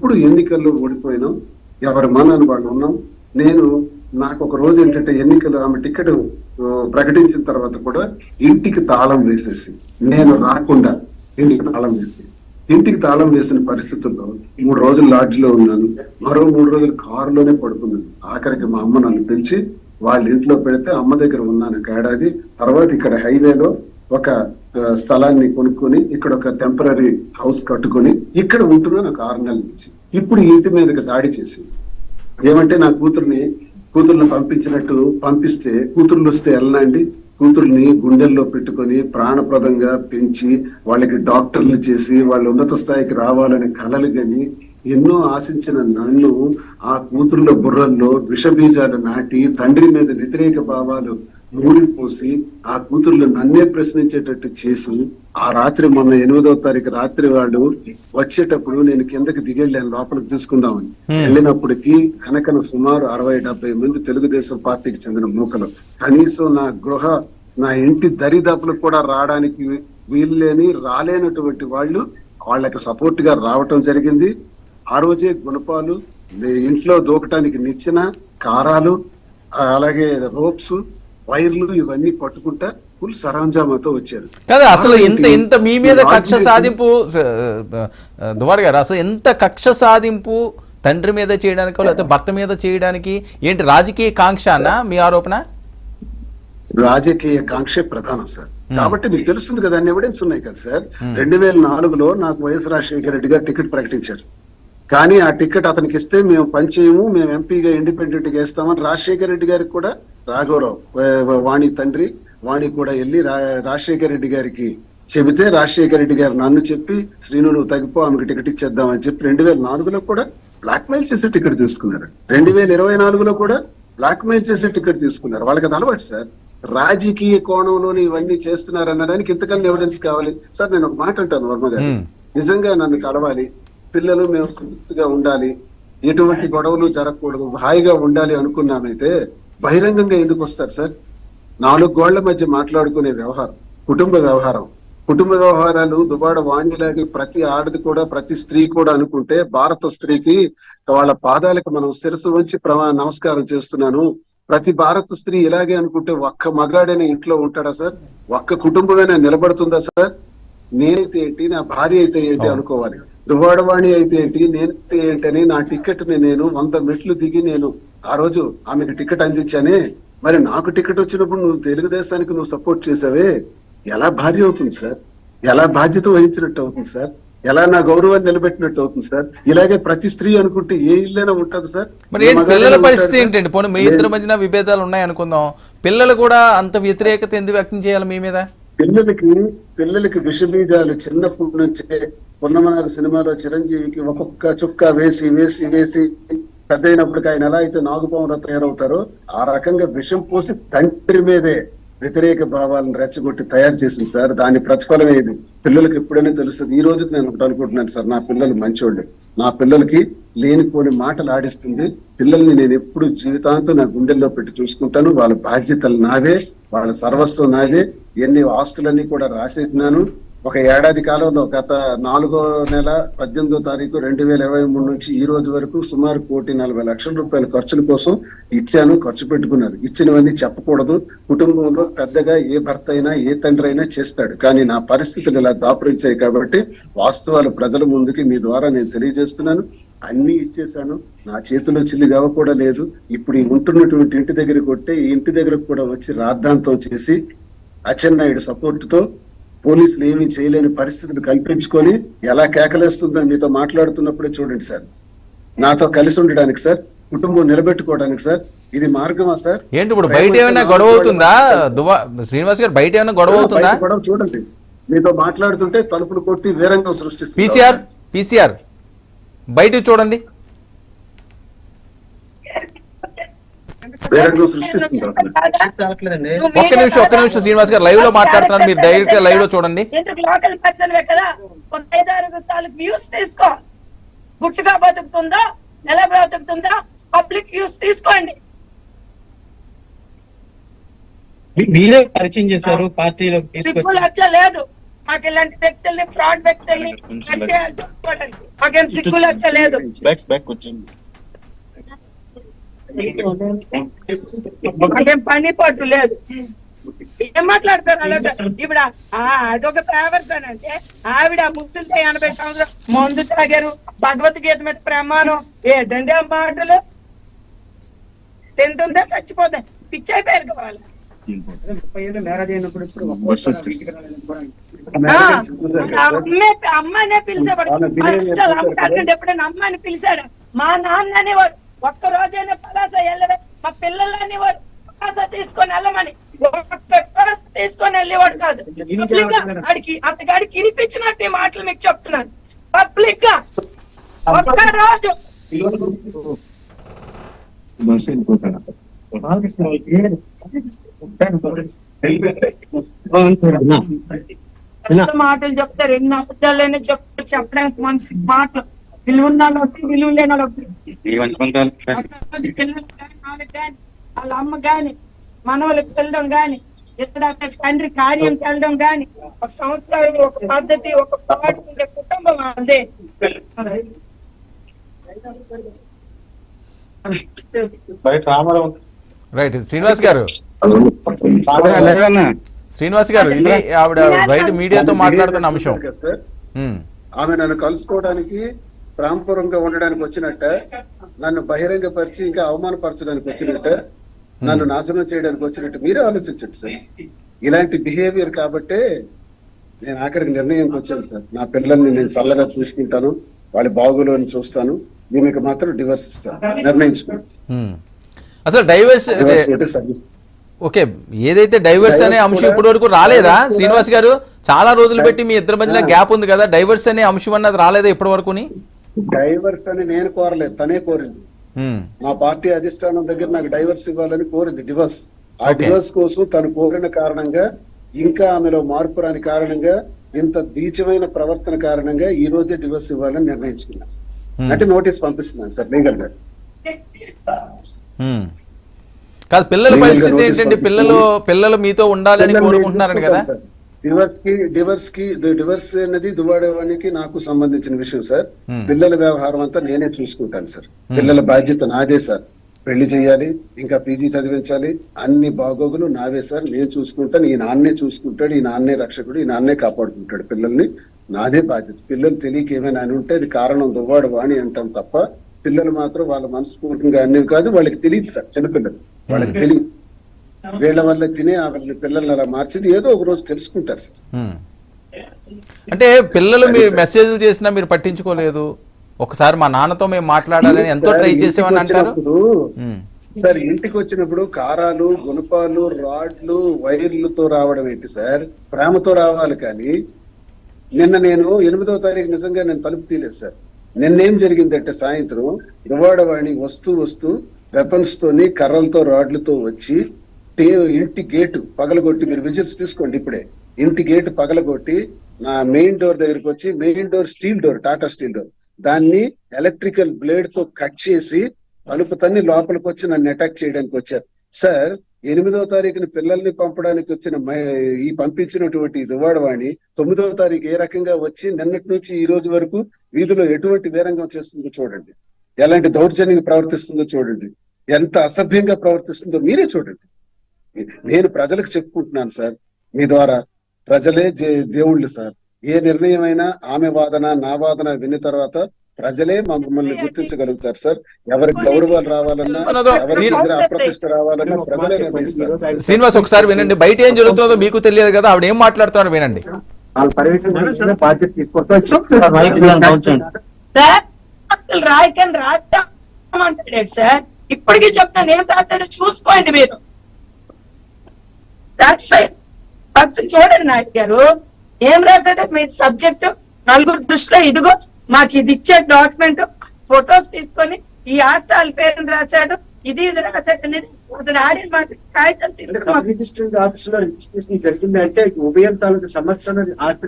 ఎప్పుడు ఎన్నికల్లో ఓడిపోయినాం, ఎవరి మనని వాళ్ళు ఉన్నాం. నాకు ఒక రోజు ఏంటంటే ఎన్నికలు ఆమె టికెట్ ప్రకటించిన తర్వాత కూడా ఇంటికి తాళం వేసేసి, నేను రాకుండా ఇంటికి తాళం వేసి, ఇంటికి తాళం వేసిన పరిస్థితుల్లో 3 రోజులు లాడ్జ్ లో ఉన్నాను, మరో 3 రోజులు కారులోనే పడుకున్నాను. ఆఖరికి మా అమ్మ నన్ను పిలిచి వాళ్ళ ఇంట్లో పెడితే అమ్మ దగ్గర ఉన్నాను ఒక ఏడాది. తర్వాత ఇక్కడ హైవేలో ఒక స్థలాన్ని కొనుక్కొని ఇక్కడ ఒక టెంపరీ హౌస్ కట్టుకొని ఇక్కడ ఉంటున్నాను ఒక 6 నెలల నుంచి. ఇప్పుడు ఇంటి మీదకి దాడి చేసి ఏమంటే నా కూతుర్ని పంపిస్తే కూతుర్లు వస్తే వెళ్ళనండి, కూతుర్ని గుండెల్లో పెట్టుకొని ప్రాణప్రదంగా పెంచి వాళ్ళకి డాక్టర్లు చేసి వాళ్ళు ఉన్నత స్థాయికి రావాలని కలలు గని ఎన్నో ఆశించిన నన్ను ఆ కూతుర్ల బుర్రల్లో విషబీజాలు నాటి తండ్రి మీద వ్యతిరేక భావాలు నూరిపోసి ఆ కూతుర్లు నన్నే ప్రశ్నించేటట్టు చేసి ఆ రాత్రి మొన్న 8వ తారీఖు రాత్రి వాడు వచ్చేటప్పుడు నేను కిందకి దిగెళ్ళాను లోపలికి తీసుకుందామని. వెళ్ళినప్పటికీ కనకన సుమారు 60-70 మంది తెలుగుదేశం పార్టీకి చెందిన మూకలు కనీసం నా ఇంటి దరిదాపులకు కూడా రావడానికి వీల్లేని రాలేనటువంటి వాళ్ళకి సపోర్ట్ గా రావటం జరిగింది. ఆ రోజే గుణపాలు, ఇంట్లో దూకటానికి నిచ్చెన, కారాలు, అలాగే రోప్స్, వైర్లు ఇవన్నీ పట్టుకుంటా ఫుల్ సరంజామాతో వచ్చారు. కదా అసలు ఇంత మీ మీద కక్ష సాధింపు దువార్ గారు, అసలు ఎంత కక్ష సాధింపు తండ్రి మీద చేయడానికి లేకపోతే భర్త మీద చేయడానికి ఏంటి? రాజకీయ కాంక్ష అన్నా మీ ఆరోపణ? రాజకీయ కాంక్ష ప్రధానం సార్. కాబట్టి మీకు తెలుస్తుంది కదా, అన్ని ఎవిడెన్స్ ఉన్నాయి కదా సార్. 2004లో నాకు వైఎస్ రాజశేఖర రెడ్డి గారు టికెట్ ప్రకటించారు. కానీ ఆ టికెట్ అతనికి ఇస్తే మేము పనిచేయము, మేము ఎంపీగా ఇండిపెండెంట్ గా ఇస్తామని రాజశేఖర రెడ్డి గారికి కూడా, రాఘవరావు వాణి తండ్రి వాణి కూడా వెళ్ళి రాజశేఖర రెడ్డి గారికి చెబితే రాజశేఖర రెడ్డి గారు నన్ను చెప్పి శ్రీను నువ్వు తగ్గిపో ఆమెకు టికెట్ ఇచ్చేద్దామని చెప్పి 2004లో కూడా బ్లాక్ మెయిల్ చేసే టికెట్ తీసుకున్నారు. 2024లో కూడా బ్లాక్ మెయిల్ చేసే టికెట్ తీసుకున్నారు. వాళ్ళకి అది అలవాటు సార్. రాజకీయ కోణంలోని ఇవన్నీ చేస్తున్నారు అనడానికి ఇంతకన్నా ఎవిడెన్స్ కావాలి సార్. నేను ఒక మాట అంటాను వర్మ గారు, నిజంగా నన్ను కలవాలి, పిల్లలు మేము సంతృప్తిగా ఉండాలి, ఎటువంటి గొడవలు జరగకూడదు, హాయిగా ఉండాలి అనుకున్నామైతే బహిరంగంగా ఎందుకు వస్తారు సార్? 4 గోళ్ల మధ్య మాట్లాడుకునే వ్యవహారం కుటుంబ వ్యవహారాలు దుబాడ వాణిలాంటి ప్రతి ఆడది కూడా, ప్రతి స్త్రీ కూడా అనుకుంటే, భారత స్త్రీకి వాళ్ళ పాదాలకు మనం శిరసు వంచి నమస్కారం చేస్తున్నాను. ప్రతి భారత స్త్రీ ఇలాగే అనుకుంటే ఒక్క మగాడైనా ఇంట్లో ఉంటాడా సార్? ఒక్క కుటుంబమైనా నిలబడుతుందా సార్? నేనైతే ఏంటి, నా భార్య అయితే ఏంటి అనుకోవాలి. దువ్వాడవాణి అయితే ఏంటి, నేనైతే ఏంటని నా టికెట్ ని నేను 100 మెట్లు దిగి నేను ఆ రోజు ఆమెకు టికెట్ అందించానే. మరి నాకు టికెట్ వచ్చినప్పుడు నువ్వు తెలుగుదేశానికి నువ్వు సపోర్ట్ చేసావే, ఎలా భార్య అవుతుంది సార్? ఎలా బాధ్యత వహించినట్టు అవుతుంది సార్? ఎలా నా గౌరవాన్ని నిలబెట్టినట్టు అవుతుంది సార్? ఇలాగే ప్రతి స్త్రీ అనుకుంటే ఏ ఇల్లైనా ఉంటది సార్. మరి పిల్లల పరిస్థితి ఏంటండి? పోనీ మీ ఇద్దరి మధ్యన విభేదాలు ఉన్నాయి అనుకుందాం, పిల్లలు కూడా అంత వ్యతిరేకత ఎందుకు వ్యక్తం చేయాలి మీ మీద? పిల్లలకి విషబీజాలు చిన్నప్పటి నుంచే, పొన్నమనారు సినిమాలో చిరంజీవికి ఒక్కొక్క చుక్క వేసి వేసి వేసి పెద్దయినప్పటికి ఆయన ఎలా అయితే నాగుపాములా తయారవుతారో ఆ రకంగా విషం పోసి తండ్రి మీదే వ్యతిరేక భావాలను రెచ్చగొట్టి తయారు చేసింది సార్. దాని ప్రతిఫలం ఏది పిల్లలకి ఎప్పుడైనా తెలుస్తుంది. ఈ రోజుకి నేను ఒకటి అనుకుంటున్నాను సార్, నా పిల్లలు మంచోళ్ళు. నా పిల్లలకి లేనిపోని మాటలు ఆడిస్తుంది. పిల్లల్ని నేను ఎప్పుడు జీవితాంతం నా గుండెల్లో పెట్టి చూసుకుంటాను. వాళ్ళ బాధ్యతలు నావే, వాళ్ళ సర్వస్వం నాదే. ఎన్ని ఆస్తులన్నీ కూడా రాసేసినాను. ఒక ఏడాది కాలంలో గత 4వ నెల 18వ తారీఖు 2023 నుంచి ఈ రోజు వరకు సుమారు 1,40,00,000 రూపాయల ఖర్చుల కోసం ఇచ్చాను. ఖర్చు పెట్టుకున్నారు. ఇచ్చినవన్నీ చెప్పకూడదు. కుటుంబంలో పెద్దగా ఏ భర్త అయినా ఏ తండ్రి అయినా చేస్తాడు. కానీ నా పరిస్థితులు ఇలా దాపురించాయి కాబట్టి వాస్తవాలు ప్రజల ముందుకి మీ ద్వారా నేను తెలియజేస్తున్నాను. అన్ని ఇచ్చేసాను. నా చేతిలో చిల్లిగవ కూడా లేదు. ఇప్పుడు ఈ ఉంటున్నటువంటి ఇంటి దగ్గరికి కొట్టే ఈ ఇంటి దగ్గరకు కూడా వచ్చి రాద్ధాంతం చేసి అచ్చెన్నాయుడు సపోర్ట్ తో పోలీసులు ఏమీ చేయలేని పరిస్థితులు కల్పించుకొని ఎలా కేకలేస్తుందని మీతో మాట్లాడుతున్నప్పుడే చూడండి సార్. నాతో కలిసి ఉండడానికి సార్, కుటుంబం నిలబెట్టుకోవడానికి సార్, ఇది మార్గమా సార్? ఏంటి ఇప్పుడు బయట ఏమైనా గొడవ అవుతుందా శ్రీనివాస్ గారు? బయట ఏమైనా గొడవ అవుతుందా? గొడవ చూడండి, మీతో మాట్లాడుతుంటే తలుపులు కొట్టి వీరంగం సృష్టిస్తుంది. పీసీఆర్ బయట చూడండి, ఒక్క నిమిషం శ్రీనివాస్ గారు లైవ్ లో మాట్లాడుతున్నారు, మీరు డైరెక్ట్ గా లైవ్ లో చూడండి. లోకల్ పర్సన్ కదా, కొంత 5-6 వ్యూస్ తీసుకో. గుట్టుగా బతుకుతుందా, నెల బతుకుతుందా, పబ్లిక్ వ్యూస్ తీసుకోండి. మీరే పరిచయం చేశారు పార్టీలో, లక్ష లేదు. మాకు ఇలాంటి వ్యక్తుల్ని ఫ్రాడ్ వ్యక్తుల్ని check చేయాల్సి వస్తుంది. మాకేం సిగ్గులు వచ్చలేదు. మాకేం పని పట్టు లేదు. ఏం మాట్లాడతారు అలాగే? ఇప్పుడు అదొక ఫేవర్స్ అని అంటే ఆవిడ ముస్తుంటే 80 సంవత్సరాలు మందు తాగారు, భగవద్గీత మీద ప్రమాణం ఏంటంటే ఆ మాటలు తింటుందే చచ్చిపోతాయి, పిచ్చి అయిపోయారు కావాలి. అమ్మాయినే పిలిచేవాడు ఎప్పుడైనా అమ్మాయిని పిలిచాడు. మా నాన్న అనేవారు ఒక్క రోజైనా పలాస వెళ్ళడం, మా పిల్లలు అనేవారు పలాస తీసుకొని వెళ్ళమని, ఒక్క రోజు తీసుకొని వెళ్ళేవాడు కాదు. పబ్లిక్ గా అతగాడికి వినిపించినట్టు ఈ మాటలు మీకు చెప్తున్నాను. పబ్లిక్ గా ఒక్క రోజు మాటలు చెప్తారు. ఎన్ని అబద్ధాలైనా చెప్తారు. చెప్పడానికి మనిషికి మాటలు విలువ ఉన్న వాళ్ళకి, విలువ లేని వాళ్ళకి, పిల్లలు కానీ వాళ్ళకి కానీ వాళ్ళ అమ్మ గాని మనవలకు వెళ్ళడం గాని, ఇతర తండ్రి కార్యం వెళ్ళడం గాని, ఒక సంవత్సరాలు ఒక పద్ధతి ఒక పాటు ఉండే కుటుంబం అదే. రైట్ శ్రీనివాస్ గారు, ఇది ఆవిడ బయట మీడియాతో మాట్లాడుతున్న అంశం. ఆమె నన్ను కలుసుకోవడానికి ప్రాంపురంగా ఉండడానికి వచ్చినట్ట, నన్ను బహిరంగపరిచి ఇంకా అవమానపరచడానికి వచ్చినట్ట, నన్ను నాశనం చేయడానికి వచ్చినట్టు మీరే ఆలోచించండి సార్. ఇలాంటి బిహేవియర్ కాబట్టే నేను ఆఖరికి నిర్ణయంకి వచ్చాను సార్. నా పిల్లల్ని నేను చల్లగా చూసుకుంటాను, వాళ్ళ బాగులోని చూస్తాను, ఈమెకు మాత్రం డివర్స్ ఇస్తాను నిర్ణయించుకున్నాను. అసలు డైవర్స్ ఓకే, ఏదైతే డైవర్స్ అనే అంశం ఇప్పటి వరకు రాలేదా శ్రీనివాస్ గారు? చాలా రోజులు పెట్టి మీ ఇద్దరి మధ్యన గ్యాప్ ఉంది కదా, డైవర్స్ అనే అంశం అన్నది రాలేదా ఇప్పటి వరకుని? డైవర్స్ అని నేను కోరలేదు, తనే కోరింది. మా పార్టీ అధిష్టానం దగ్గర నాకు డైవర్స్ ఇవ్వాలని కోరింది, డివర్స్. ఆ డివర్స్ కోసం తను కోరిన కారణంగా, ఇంకా ఆమెలో మార్పు రాని కారణంగా, ఇంత నీచమైన ప్రవర్తన కారణంగా ఈ రోజే డివర్స్ ఇవ్వాలని నిర్ణయించుకున్నాను. అంటే నోటీస్ పంపిస్తున్నాను సార్ లీగల్ గా. కాదు, పిల్లల పరిస్థితి ఏంటంటే పిల్లలు మీతో ఉండాలని కోరుకుంటున్నారని కదా? డివర్స్ అనేది దువ్వాడవానికి నాకు సంబంధించిన విషయం సార్. పిల్లల వ్యవహారం అంతా నేనే చూసుకుంటాను సార్. పిల్లల బాధ్యత నాదే సార్. పెళ్లి చేయాలి, ఇంకా పీజీ చదివించాలి, అన్ని బాగోగులు నావే సార్. నేను చూసుకుంటాను, ఈ నాన్నే చూసుకుంటాడు, ఈ నాన్నే రక్షకుడు, ఈ నాన్నే కాపాడుకుంటాడు పిల్లల్ని. నాదే బాధ్యత. పిల్లలు తెలియక ఏమైనా అని ఉంటే అది కారణం దువ్వాడు వాణి అంటాం తప్ప, పిల్లలు మాత్రం వాళ్ళ మనస్ఫూర్తిగా అన్ని కాదు, వాళ్ళకి తెలియదు సార్. చిన్నపిల్లలు వాళ్ళకి తెలియదు, వీళ్ళ వల్ల తినే వాళ్ళ పిల్లల్ని అలా మార్చింది ఏదో ఒక రోజు తెలుసుకుంటారు సార్. అంటే పిల్లలు మీరు మెసేజ్లు చేసినా మీరు పట్టించుకోలేదు, ఒకసారి మా నాన్నతో మేము మాట్లాడాలని ఎంతో ట్రై చేసేవని అంటారు సార్. ఇంటికి వచ్చినప్పుడు కారాలు, గుణపాలు, రాడ్లు, వైర్లతో రావడం ఏంటి సార్? ప్రేమతో రావాలి. కానీ నిన్న నేను 8వ తారీఖు నిజంగా నేను తలుపు తీయలేదు సార్. నిన్నేం జరిగిందంటే సాయంత్రం దువ్వాడవాణి వస్తూ వెపన్స్ తోని, కర్రలతో, రాడ్లతో వచ్చి ఇంటి గేటు పగలగొట్టి, మీరు విజిల్స్ తీసుకోండి ఇప్పుడే, ఇంటి గేటు పగలగొట్టి నా మెయిన్ డోర్ దగ్గరికి వచ్చి, main door steel door, Tata steel door, దాన్ని ఎలక్ట్రికల్ బ్లేడ్ తో కట్ చేసి తలుపు తన్ని లోపలికి వచ్చి నన్ను అటాక్ చేయడానికి వచ్చారు సార్. 8వ తారీఖున పిల్లల్ని పంపడానికి వచ్చిన ఈ పంపించినటువంటి దువ్వాడవాణి 9వ తారీఖు ఏ రకంగా వచ్చి నిన్నటి నుంచి ఈ రోజు వరకు వీధిలో ఎటువంటి వీరంగం చేస్తుందో చూడండి, ఎలాంటి దౌర్జన్యంగా ప్రవర్తిస్తుందో చూడండి, ఎంత అసభ్యంగా ప్రవర్తిస్తుందో మీరే చూడండి. నేను ప్రజలకు చెప్పుకుంటున్నాను సార్, మీ ద్వారా ప్రజలే దేవుళ్ళు సార్. ఏ నిర్ణయం అయినా ఆమె వాదన నా వాదన విన్న తర్వాత ప్రజలే మమ్మల్ని గుర్తించగలుగుతారు సార్. ఎవరికి గౌరవాలు రావాలన్నా, ఎవరికి అప్రతిష్ట రావాలన్నా ప్రజలే నిర్ణయిస్తారు. శ్రీనివాస్ ఒకసారి వినండి, బయట ఏం జరుగుతుందో మీకు తెలియదు కదా, ఆవిడ ఏం మాట్లాడుతున్నారో వినండి. అసలు రాయకని రాస్తామంటాడు సార్. ఇప్పటికీ చెప్తాను, ఏం రాస్తాడో చూసుకోండి మీరు. ఫస్ట్ చూడండి నాయుడు గారు, ఏం రాశాడో మీ సబ్జెక్టు నలుగురు దృష్టిలో, ఇదిగో మాకు ఇది ఇచ్చే డాక్యుమెంట్, ఫొటోస్ తీసుకొని ఈ ఆస్తి వాళ్ళ పేరుని రాశాడు, ఇది రాశాడు అనేది అతను ఆడిన మాట కాగితం రిజిస్ట్రేషన్ ఆఫీస్ లో రిజిస్ట్రేషన్ జరిగింది అంటే ఉభయం తాలూకు సమస్యలు ఆస్తి